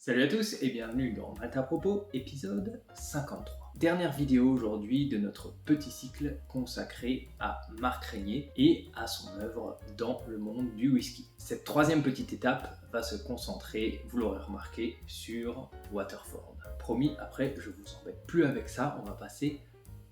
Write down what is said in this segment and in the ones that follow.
Salut à tous et bienvenue dans Malte à propos, épisode 53. Dernière vidéo aujourd'hui de notre petit cycle consacré à Marc Régnier et à son œuvre dans le monde du whisky. Cette troisième petite étape va se concentrer, vous l'aurez remarqué, sur Waterford. Promis, après je vous embête plus avec ça, on va passer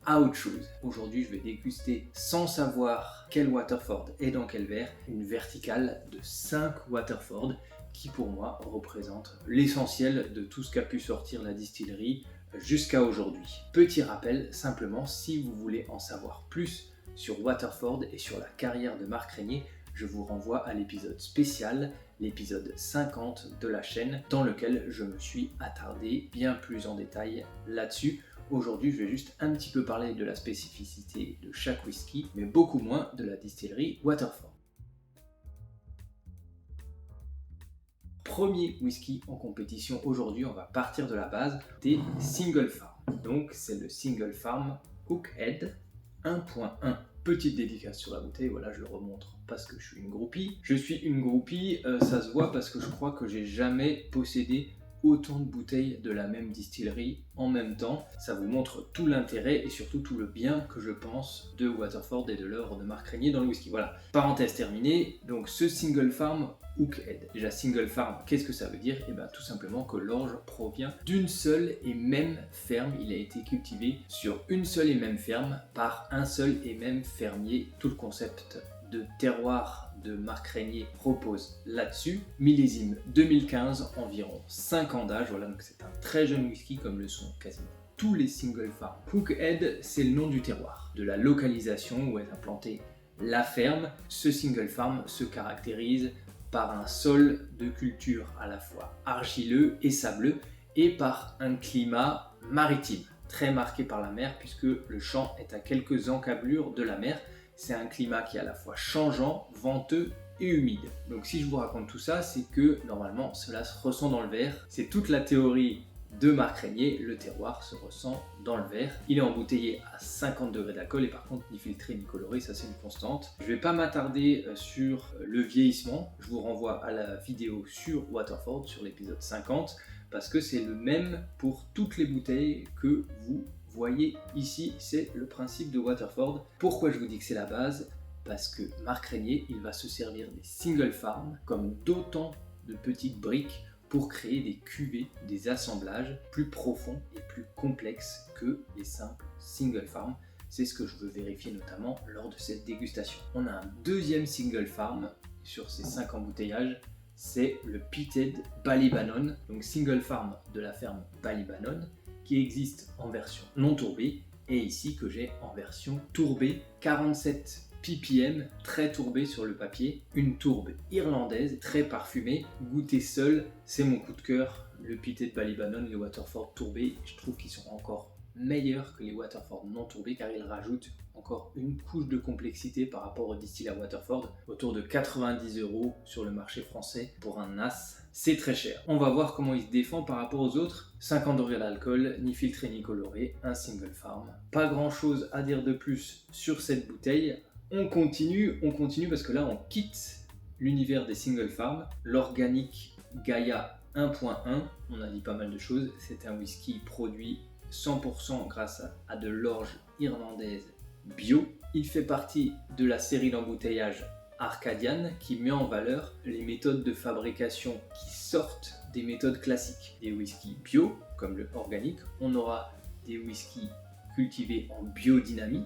à autre chose. Aujourd'hui, je vais déguster, sans savoir quel Waterford et dans quel verre, une verticale de 5 Waterford qui pour moi représente l'essentiel de tout ce qu'a pu sortir la distillerie jusqu'à aujourd'hui. Petit rappel, simplement, si vous voulez en savoir plus sur Waterford et sur la carrière de Marc Régnier, je vous renvoie à l'épisode spécial, l'épisode 50 de la chaîne, dans lequel je me suis attardé bien plus en détail là-dessus. Aujourd'hui, je vais juste un petit peu parler de la spécificité de chaque whisky, mais beaucoup moins de la distillerie Waterford. Premier whisky en compétition aujourd'hui, on va partir de la base des Single Farm. Donc c'est le Single Farm Hookhead 1.1. Petite dédicace sur la bouteille, voilà, je le remontre parce que je suis une groupie. Je suis une groupie, ça se voit parce que je crois que j'ai jamais possédé autant de bouteilles de la même distillerie en même temps. Ça vous montre tout l'intérêt et surtout tout le bien que je pense de Waterford et de l'œuvre de Marc Régnier dans le whisky. Voilà, parenthèse terminée. Donc ce Single Farm Hookhead. Déjà Single Farm, qu'est-ce que ça veut dire? Et bien tout simplement que l'orge provient d'une seule et même ferme. Il a été cultivé sur une seule et même ferme par un seul et même fermier. Tout le concept de terroir de Marc Régnier repose là-dessus. Millésime 2015, environ 5 ans d'âge, voilà, donc c'est un très jeune whisky comme le sont quasiment tous les Single Farm. Hookhead, c'est le nom du terroir, de la localisation où est implantée la ferme. Ce Single Farm se caractérise par un sol de culture à la fois argileux et sableux et par un climat maritime, très marqué par la mer puisque le champ est à quelques encablures de la mer. C'est un climat qui est à la fois changeant, venteux et humide. Donc si je vous raconte tout ça, c'est que normalement cela se ressent dans le verre. C'est toute la théorie de Marc Régnier, le terroir se ressent dans le verre. Il est embouteillé à 50 degrés d'alcool et par contre ni filtré ni coloré, ça c'est une constante. Je ne vais pas m'attarder sur le vieillissement, je vous renvoie à la vidéo sur Waterford, sur l'épisode 50, parce que c'est le même pour toutes les bouteilles que vous voyez ici, c'est le principe de Waterford. Pourquoi je vous dis que c'est la base? Parce que Marc Régnier, il va se servir des Single Farm comme d'autant de petites briques pour créer des cuvées, des assemblages plus profonds et plus complexes que les simples Single Farm. C'est ce que je veux vérifier notamment lors de cette dégustation. On a un deuxième Single Farm sur ces 5 embouteillages, c'est le Pitted Ballybannon, donc Single Farm de la ferme Ballybannon, qui existe en version non tourbée et ici que j'ai en version tourbée, 47 ppm, très tourbé sur le papier, une tourbe irlandaise très parfumée, goûter seul, c'est mon coup de cœur, le Pitted Ballybannon, les Waterford tourbés, je trouve qu'ils sont encore meilleurs que les Waterford non tourbés car ils rajoutent encore une couche de complexité par rapport au distillé à Waterford, autour de 90 € sur le marché français pour un as. C'est très cher. On va voir comment il se défend par rapport aux autres. 50 degrés d'alcool, ni filtré ni coloré, un Single Farm. Pas grand chose à dire de plus sur cette bouteille. On continue parce que là on quitte l'univers des Single Farm. L'organique Gaia 1.1, on a dit pas mal de choses. C'est un whisky produit 100% grâce à de l'orge irlandaise bio. Il fait partie de la série d'embouteillage Arcadian qui met en valeur les méthodes de fabrication qui sortent des méthodes classiques. Des whiskies bio, comme le organique, on aura des whiskies cultivés en biodynamique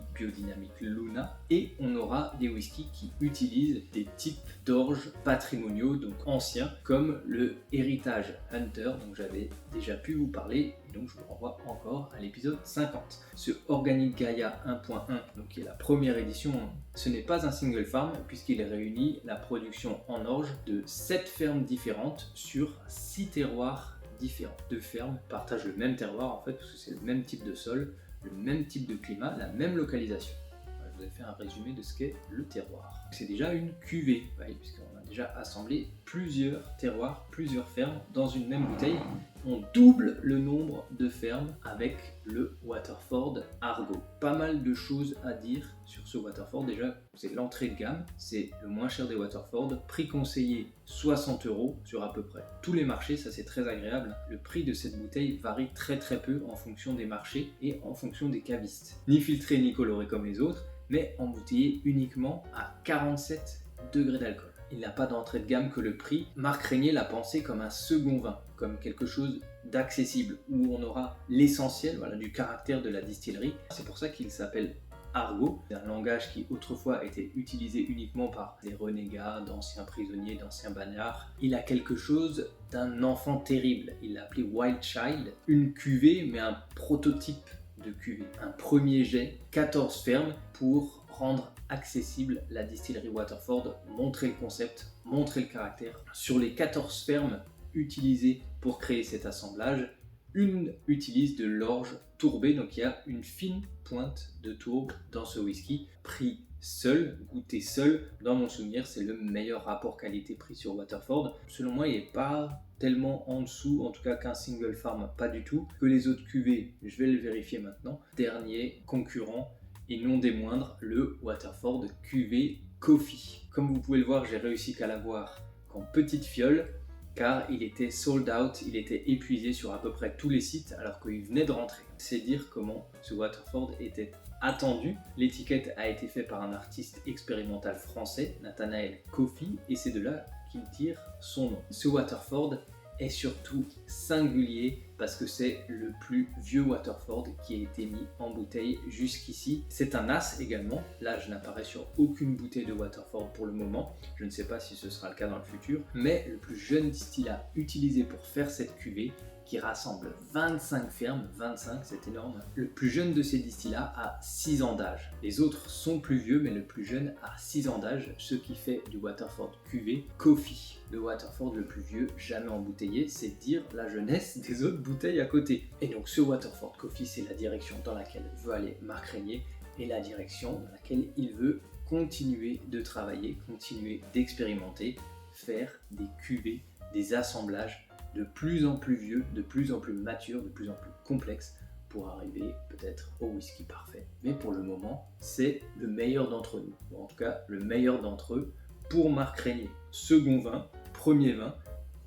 Luna, et on aura des whiskies qui utilisent des types d'orge patrimoniaux, donc anciens, comme le héritage Hunter, dont j'avais déjà pu vous parler, et donc je vous renvoie encore à l'épisode 50. Ce Organic Gaia 1.1, donc qui est la première édition, ce n'est pas un Single Farm, puisqu'il réunit la production en orge de 7 fermes différentes sur 6 terroirs différents. 2 fermes partagent le même terroir en fait, parce que c'est le même type de sol, le même type de climat, la même localisation. Je vous ai fait un résumé de ce qu'est le terroir. C'est déjà une cuvée, puisqu'on a a déjà assemblé plusieurs terroirs, plusieurs fermes dans une même bouteille. On double le nombre de fermes avec le Waterford Argo. Pas mal de choses à dire sur ce Waterford. Déjà, c'est l'entrée de gamme, c'est le moins cher des Waterford. Prix conseillé 60 € sur à peu près tous les marchés, ça c'est très agréable. Le prix de cette bouteille varie très peu en fonction des marchés et en fonction des cavistes. Ni filtré ni coloré comme les autres, mais embouteillé uniquement à 47 degrés d'alcool. Il n'a pas d'entrée de gamme que le prix. Marc Régnier l'a pensé comme un second vin, comme quelque chose d'accessible, où on aura l'essentiel du caractère de la distillerie. C'est pour ça qu'il s'appelle Argo, c'est un langage qui autrefois était utilisé uniquement par des renégats, d'anciens prisonniers, d'anciens bagnards. Il a quelque chose d'un enfant terrible, il l'a appelé Wild Child, une cuvée mais un prototype de cuvée, un premier jet, 14 fermes pour rendre accessible la distillerie Waterford, montrer le concept, montrer le caractère. Sur les 14 fermes utilisées pour créer cet assemblage, une utilise de l'orge tourbée, donc il y a une fine pointe de tourbe dans ce whisky. Pris seul, goûté seul, dans mon souvenir, c'est le meilleur rapport qualité-prix sur Waterford. Selon moi, il n'est pas tellement en dessous, en tout cas qu'un single farm, pas du tout. Que les autres cuvées, je vais le vérifier maintenant. Dernier concurrent, et non des moindres, le Waterford cuvée Coffee. Comme vous pouvez le voir, j'ai réussi qu'à l'avoir qu'en petite fiole, car il était sold out, il était épuisé sur à peu près tous les sites alors qu'il venait de rentrer. C'est dire comment ce Waterford était attendu. L'étiquette a été faite par un artiste expérimental français, Nathanael Coffey, et c'est de là qu'il tire son nom. Ce Waterford est surtout singulier parce que c'est le plus vieux Waterford qui a été mis en bouteille jusqu'ici. C'est un as également. L'âge n'apparaît sur aucune bouteille de Waterford pour le moment. Je ne sais pas si ce sera le cas dans le futur. Mais le plus jeune distillat utilisé pour faire cette cuvée, qui rassemble 25 fermes, 25 c'est énorme. Le plus jeune de ces distillats a 6 ans d'âge. Les autres sont plus vieux, mais le plus jeune a 6 ans d'âge, ce qui fait du Waterford cuvée Coffee. Le Waterford le plus vieux jamais embouteillé, c'est dire la jeunesse des autres bouteilles à côté. Et donc ce Waterford Coffee, c'est la direction dans laquelle veut aller Marc Régnier et la direction dans laquelle il veut continuer de travailler, continuer d'expérimenter, faire des cuvées, des assemblages de plus en plus vieux, de plus en plus matures, de plus en plus complexes pour arriver peut-être au whisky parfait. Mais pour le moment, c'est le meilleur d'entre nous, ou en tout cas le meilleur d'entre eux pour Marc Régnier. Second vin, premier vin,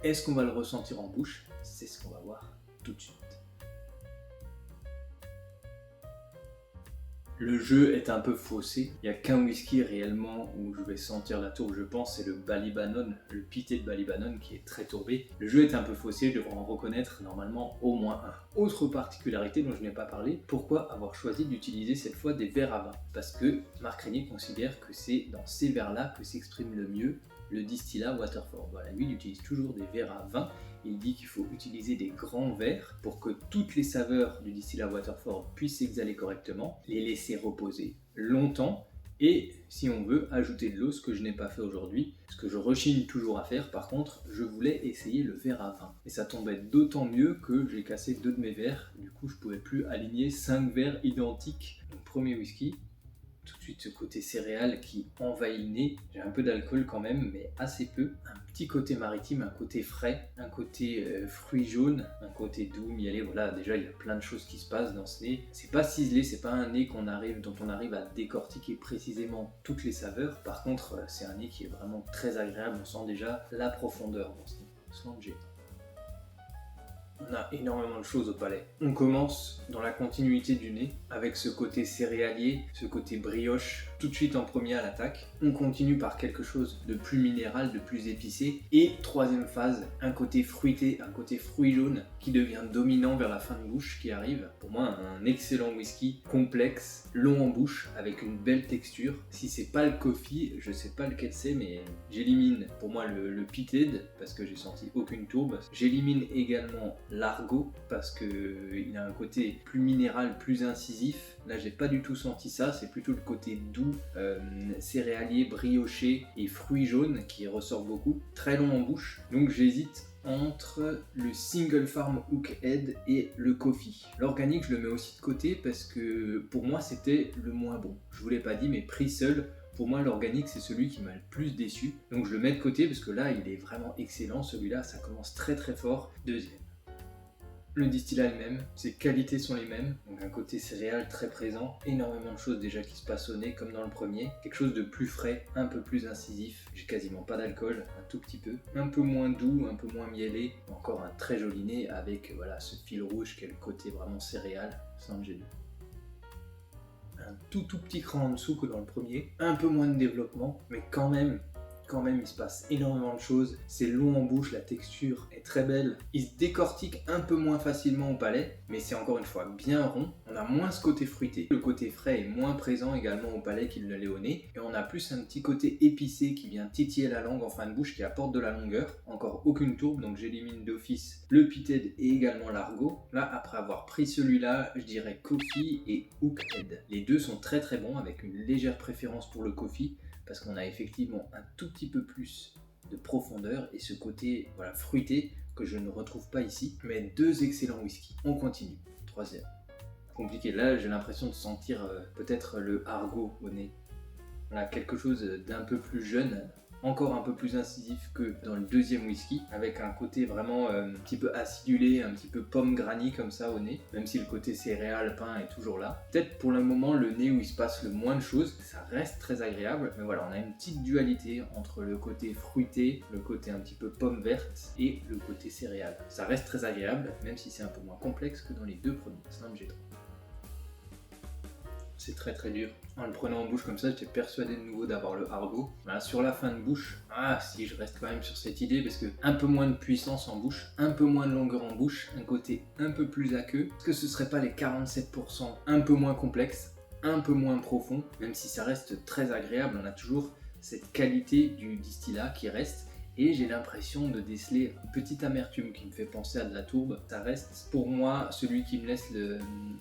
est-ce qu'on va le ressentir en bouche? C'est ce qu'on va voir tout de suite. Le jeu est un peu faussé, il n'y a qu'un whisky réellement où je vais sentir la tourbe, je pense, c'est le Ballybannon, le Pitted Ballybannon qui est très tourbé. Le jeu est un peu faussé, je devrais en reconnaître normalement au moins un. Autre particularité dont je n'ai pas parlé, pourquoi avoir choisi d'utiliser cette fois des verres à vin? Parce que Marc Régnier considère que c'est dans ces verres-là que s'exprime le mieux le distillat Waterford. Voilà, lui il utilise toujours des verres à vin. Il dit qu'il faut utiliser des grands verres pour que toutes les saveurs du distillat Waterford puissent s'exhaler correctement, les laisser reposer longtemps et, si on veut, ajouter de l'eau, ce que je n'ai pas fait aujourd'hui, ce que je rechigne toujours à faire. Par contre, je voulais essayer le verre à vin. Et ça tombait d'autant mieux que j'ai cassé 2 de mes verres. Du coup, je ne pouvais plus aligner 5 verres identiques. Donc, premier whisky. Tout de suite ce côté céréales qui envahit le nez. J'ai un peu d'alcool quand même, mais assez peu. Un petit côté maritime, un côté frais, un côté fruits jaunes, un côté doux, miellé. Voilà, déjà il y a plein de choses qui se passent dans ce nez. C'est pas ciselé, c'est pas un nez dont on arrive à décortiquer précisément toutes les saveurs. Par contre, c'est un nez qui est vraiment très agréable. On sent déjà la profondeur dans ce nez. Slanger. On a énormément de choses au palais. On commence dans la continuité du nez, avec ce côté céréalier, ce côté brioche, tout de suite en premier à l'attaque. On continue par quelque chose de plus minéral, de plus épicé. Et troisième phase, un côté fruité, un côté fruit jaune qui devient dominant vers la fin de bouche qui arrive. Pour moi, un excellent whisky, complexe, long en bouche, avec une belle texture. Si c'est pas le coffee, je sais pas lequel c'est, mais j'élimine pour moi le pitted, parce que j'ai senti aucune tourbe. J'élimine également l'Argo parce qu'il a un côté plus minéral, plus incisif. Là j'ai pas du tout senti ça, c'est plutôt le côté doux, céréalier, brioché et fruits jaunes qui ressort beaucoup. Très long en bouche, donc j'hésite entre le Single Farm Hook Head et le Coffee. L'organique je le mets aussi de côté parce que pour moi c'était le moins bon. Je vous l'ai pas dit mais pris seul, Pour moi, l'organique, c'est celui qui m'a le plus déçu. Donc je le mets de côté parce que là, il est vraiment excellent. Celui-là, ça commence très très fort. Deuxième. Le distillat lui-même, ses qualités sont les mêmes, donc un côté céréal très présent, énormément de choses déjà qui se passent au nez comme dans le premier, quelque chose de plus frais, un peu plus incisif, j'ai quasiment pas d'alcool, un tout petit peu, un peu moins doux, un peu moins mielé, encore un très joli nez avec voilà ce fil rouge qui est le côté vraiment céréal, sans le un tout petit cran en dessous que dans le premier, un peu moins de développement, mais quand même il se passe énormément de choses, c'est long en bouche, la texture est très belle, il se décortique un peu moins facilement au palais, mais c'est encore une fois bien rond, on a moins ce côté fruité, le côté frais est moins présent également au palais qu'il ne l'est au nez, et on a plus un petit côté épicé qui vient titiller la langue en fin de bouche, qui apporte de la longueur, encore aucune tourbe, donc j'élimine d'office le pitted et également l'argot. Là, après avoir pris celui-là, je dirais coffee et hookhead. Les deux sont très très bons, avec une légère préférence pour le coffee, parce qu'on a effectivement un tout petit peu plus de profondeur et ce côté voilà, fruité que je ne retrouve pas ici. Mais deux excellents whisky. On continue. Troisième. Compliqué. Là, j'ai l'impression de sentir peut-être le argot au nez. On a quelque chose d'un peu plus jeune, encore un peu plus incisif que dans le deuxième whisky, avec un côté vraiment un petit peu acidulé, un petit peu pomme granny comme ça au nez, même si le côté céréal, pain est toujours là. Peut-être pour le moment le nez où il se passe le moins de choses, ça reste très agréable, mais voilà, on a une petite dualité entre le côté fruité, le côté un petit peu pomme verte et le côté céréal. Ça reste très agréable, même si c'est un peu moins complexe que dans les deux premiers, Slam G3. C'est très très dur. En le prenant en bouche comme ça, j'étais persuadé de nouveau d'avoir le argot. Voilà, sur la fin de bouche, si je reste quand même sur cette idée, parce que un peu moins de puissance en bouche, un peu moins de longueur en bouche, un côté un peu plus aqueux. Est-ce que ce serait pas les 47% un peu moins complexe, un peu moins profond, même si ça reste très agréable, on a toujours cette qualité du distillat qui reste. Et j'ai l'impression de déceler une petite amertume qui me fait penser à de la tourbe. Ça reste pour moi celui qui me laisse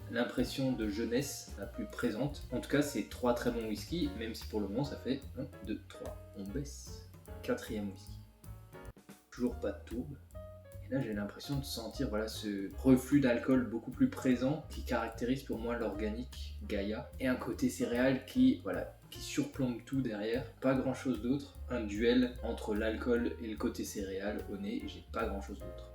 l'impression de jeunesse la plus présente. En tout cas, c'est trois très bons whisky, même si pour le moment ça fait 1, 2, 3. On baisse. Quatrième whisky. Toujours pas de tourbe. Et là, j'ai l'impression de sentir voilà, ce reflux d'alcool beaucoup plus présent qui caractérise pour moi l'organique Gaïa. Et un côté céréal qui surplombe tout derrière. Pas grand chose d'autre. Un duel entre l'alcool et le côté céréal au nez. Et j'ai pas grand chose d'autre.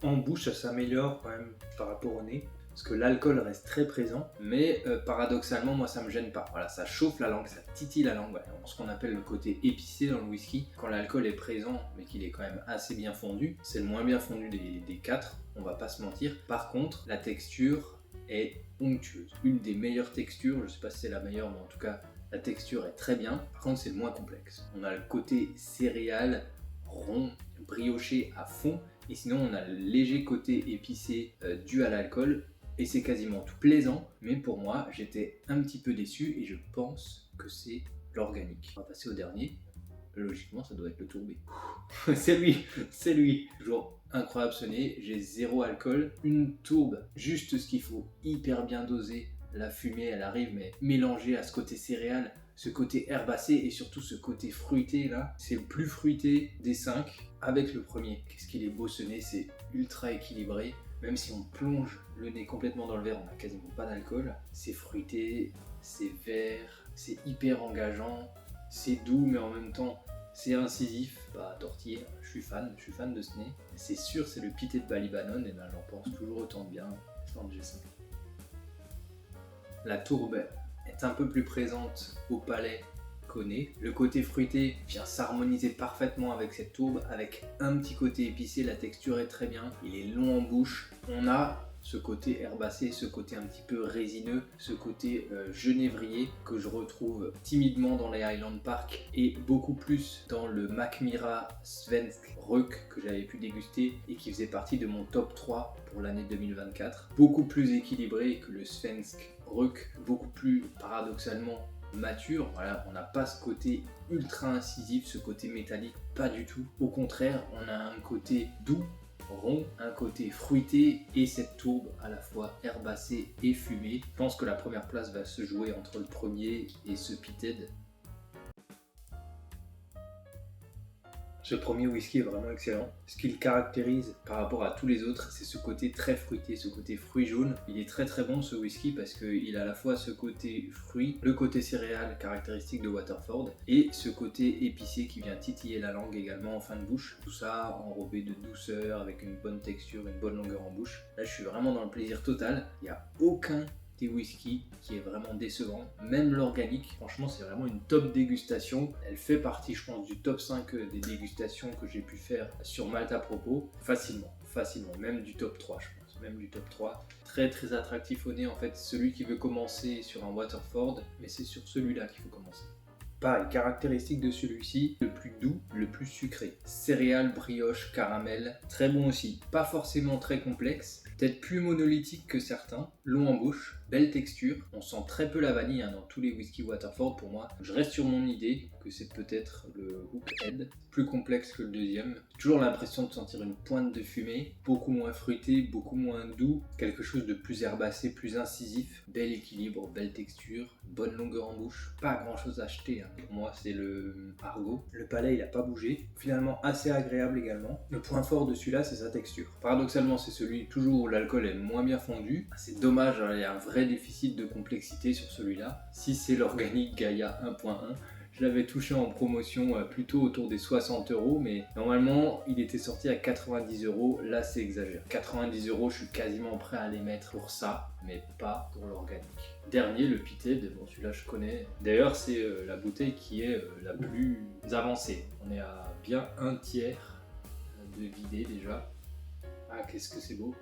En bouche, ça s'améliore quand même par rapport au nez. Parce que l'alcool reste très présent, mais paradoxalement, moi ça me gêne pas. Voilà, ça chauffe la langue, ça titille la langue. Voilà, ce qu'on appelle le côté épicé dans le whisky. Quand l'alcool est présent, mais qu'il est quand même assez bien fondu, c'est le moins bien fondu des quatre, on va pas se mentir. Par contre, la texture est onctueuse. Une des meilleures textures, je sais pas si c'est la meilleure, mais en tout cas, la texture est très bien. Par contre, c'est le moins complexe. On a le côté céréal, rond, brioché à fond. Et sinon, on a le léger côté épicé dû à l'alcool. Et c'est quasiment tout plaisant, mais pour moi, j'étais un petit peu déçu et je pense que c'est l'organique. On va passer au dernier. Logiquement, ça doit être le tourbé. c'est lui. Toujours incroyable ce nez. J'ai zéro alcool, une tourbe, juste ce qu'il faut, hyper bien dosé. La fumée, elle arrive, mais mélangée à ce côté céréal, ce côté herbacé et surtout ce côté fruité là. C'est le plus fruité des 5 avec le premier. Qu'est-ce qu'il est beau ce nez, c'est ultra équilibré. Même si on plonge le nez complètement dans le verre, on n'a quasiment pas d'alcool. C'est fruité, c'est vert, c'est hyper engageant, c'est doux mais en même temps c'est incisif. Bah tortillé, je suis fan de ce nez. C'est sûr, c'est le pitted de Ballybannon et ben j'en pense toujours autant de bien. La tourbe est un peu plus présente au palais qu'au nez. Le côté fruité vient s'harmoniser parfaitement avec cette tourbe, avec un petit côté épicé, la texture est très bien, il est long en bouche. On a ce côté herbacé, ce côté un petit peu résineux, ce côté genévrier que je retrouve timidement dans les Highland Park et beaucoup plus dans le Mackmyra Svensk Rök que j'avais pu déguster et qui faisait partie de mon top 3 pour l'année 2024. Beaucoup plus équilibré que le Svensk Rök, beaucoup plus paradoxalement mature. Voilà, on n'a pas ce côté ultra incisif, ce côté métallique, pas du tout. Au contraire, on a un côté doux, rond, un côté fruité et cette tourbe à la fois herbacée et fumée. Je pense que la première place va se jouer entre le premier et ce pitted. Ce premier whisky est vraiment excellent. Ce qui le caractérise par rapport à tous les autres, c'est ce côté très fruité, ce côté fruit jaune. Il est très très bon ce whisky parce qu'il a à la fois ce côté fruit, le côté céréales caractéristique de Waterford et ce côté épicé qui vient titiller la langue également en fin de bouche. Tout ça enrobé de douceur avec une bonne texture, une bonne longueur en bouche. Là je suis vraiment dans le plaisir total. Il n'y a aucun des whisky qui est vraiment décevant, même l'organique, franchement c'est vraiment une top dégustation, elle fait partie je pense du top 5 des dégustations que j'ai pu faire sur Malte à propos, facilement, même du top 3 je pense, même du top 3, très très attractif au nez en fait, celui qui veut commencer sur un Waterford, mais c'est sur celui-là qu'il faut commencer. Pareil, caractéristique de celui-ci, le plus doux, le plus sucré. Céréales, brioche, caramel, très bon aussi. Pas forcément très complexe, peut-être plus monolithique que certains, long en bouche, belle texture. On sent très peu la vanille dans tous les whisky Waterford pour moi. Je reste sur mon idée que c'est peut-être le Hookhead, plus complexe que le deuxième. J'ai toujours l'impression de sentir une pointe de fumée, beaucoup moins fruité, beaucoup moins doux, quelque chose de plus herbacé, plus incisif. Bel équilibre, belle texture, bonne longueur en bouche. Pas grand chose à acheter. Pour moi, c'est le Argo. Le palais, il n'a pas bougé. Finalement, assez agréable également. Le point fort de celui-là, c'est sa texture. Paradoxalement, c'est celui toujours où l'alcool est moins bien fondu. C'est dommage, il y a un vrai déficit de complexité sur celui-là. Si c'est l'organique Gaïa 1.1, je l'avais touché en promotion plutôt autour des 60 €, mais normalement il était sorti à 90 €. Là c'est exagéré. 90 €, je suis quasiment prêt à les mettre pour ça, mais pas pour l'organique. Dernier, le Pitted, bon celui-là je connais. D'ailleurs c'est la bouteille qui est la plus avancée. On est à bien un tiers de vidé déjà. Ah qu'est-ce que c'est beau!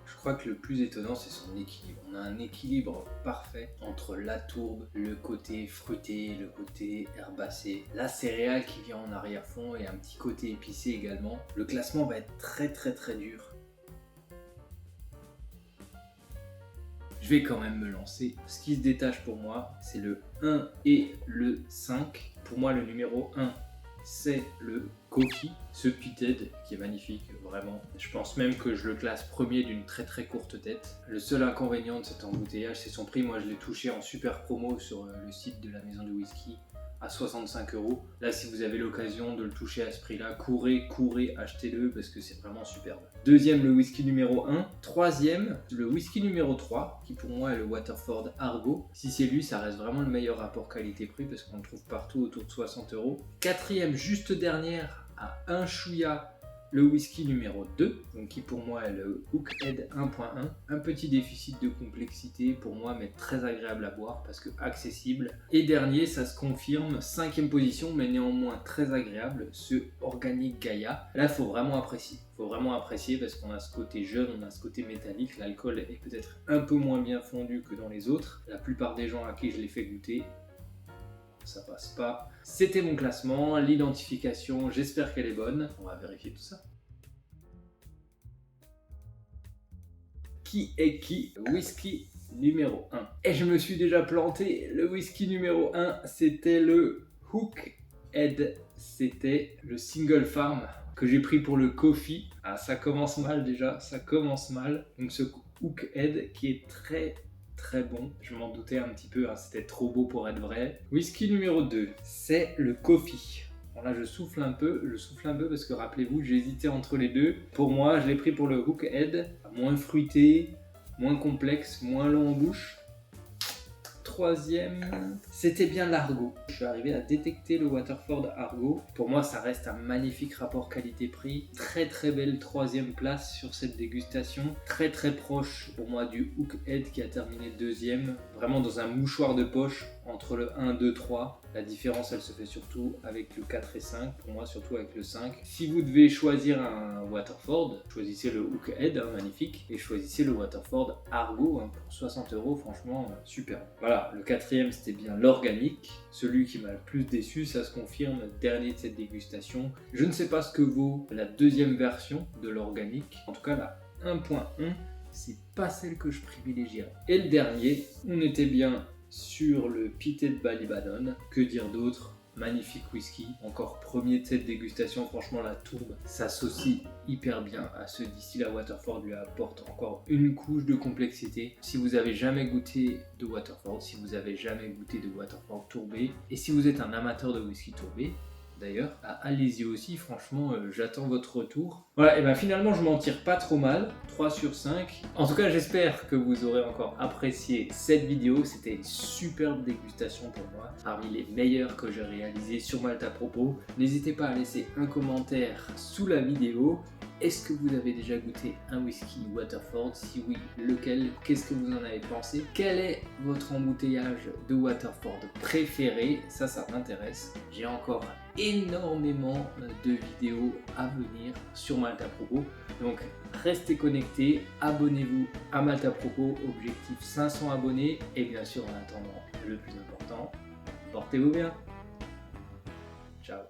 Je crois que le plus étonnant c'est son équilibre. On a un équilibre parfait entre la tourbe, le côté fruité, le côté herbacé, la céréale qui vient en arrière-fond et un petit côté épicé également. Le classement va être très dur. Je vais quand même me lancer. Ce qui se détache pour moi, c'est le 1 et le 5. Pour moi, le numéro 1, c'est le Coffee, ce Pitted qui est magnifique, vraiment. Je pense même que je le classe premier d'une très courte tête. Le seul inconvénient de cet embouteillage, c'est son prix. Moi, je l'ai touché en super promo sur le site de la maison de whisky à 65 €. Là, si vous avez l'occasion de le toucher à ce prix-là, courez, achetez-le parce que c'est vraiment superbe. Deuxième, le whisky numéro 1. Troisième, le whisky numéro 3, qui pour moi est le Waterford Argo. Si c'est lui, ça reste vraiment le meilleur rapport qualité-prix parce qu'on le trouve partout autour de 60 €. Quatrième, juste dernière, à un chouïa, le whisky numéro 2, donc qui pour moi est le Hookhead 1.1. Un petit déficit de complexité pour moi, mais très agréable à boire parce que accessible. Et dernier, ça se confirme, 5e position, mais néanmoins très agréable, ce Organic Gaïa. Là, il faut vraiment apprécier. Parce qu'on a ce côté jeune, on a ce côté métallique. L'alcool est peut-être un peu moins bien fondu que dans les autres. La plupart des gens à qui je l'ai fait goûter, ça passe pas. C'était mon classement, l'identification, j'espère qu'elle est bonne. On va vérifier tout ça. Qui est qui? Whisky numéro 1. Et je me suis déjà planté. Le whisky numéro 1, c'était le Hookhead. C'était le Single Farm que j'ai pris pour le Coffee. Ah, ça commence mal déjà, ça commence mal. Donc ce Hookhead qui est très bon, je m'en doutais un petit peu, c'était trop beau pour être vrai. Whisky numéro 2, c'est le Coffee. Bon là je souffle un peu parce que rappelez-vous, j'ai hésité entre les deux. Pour moi, je l'ai pris pour le Hookhead, moins fruité, moins complexe, moins long en bouche. Troisième, c'était bien l'Argo. Je suis arrivé à détecter le Waterford Argo. Pour moi, ça reste un magnifique rapport qualité-prix. Très belle troisième place sur cette dégustation. Très proche pour moi du Hookhead qui a terminé deuxième. Vraiment dans un mouchoir de poche entre le 1, 2, 3. La différence, elle se fait surtout avec le 4 et 5. Pour moi, surtout avec le 5. Si vous devez choisir un Waterford, choisissez le Hookhead, magnifique. Et choisissez le Waterford Argo pour 60 €. Franchement, superbe. Voilà, le quatrième, c'était bien l'organique. Celui qui m'a le plus déçu, ça se confirme, dernier de cette dégustation. Je ne sais pas ce que vaut la deuxième version de l'organique. En tout cas, la 1.1, c'est pas celle que je privilégierais. Et le dernier, on était bien sur le Pitted Ballybanon. Que dire d'autre? Magnifique whisky, encore premier de cette dégustation. Franchement, la tourbe s'associe hyper bien à ce distillat. Waterford lui apporte encore une couche de complexité. Si vous avez jamais goûté de Waterford, si vous avez jamais goûté de Waterford tourbé, et si vous êtes un amateur de whisky tourbé, d'ailleurs. Ah, allez-y aussi, franchement, j'attends votre retour. Voilà, et ben finalement, je m'en tire pas trop mal, 3 sur 5. En tout cas, j'espère que vous aurez encore apprécié cette vidéo. C'était une superbe dégustation pour moi, parmi les meilleures que j'ai réalisées sur Malte à propos. N'hésitez pas à laisser un commentaire sous la vidéo. Est-ce que vous avez déjà goûté un whisky Waterford? Si oui, lequel? Qu'est-ce que vous en avez pensé? Quel est votre embouteillage de Waterford préféré? Ça m'intéresse. J'ai encore énormément de vidéos à venir sur Malte à propos. Donc restez connectés, abonnez-vous à Malte à propos, objectif 500 abonnés. Et bien sûr, en attendant, le plus important, portez-vous bien. Ciao.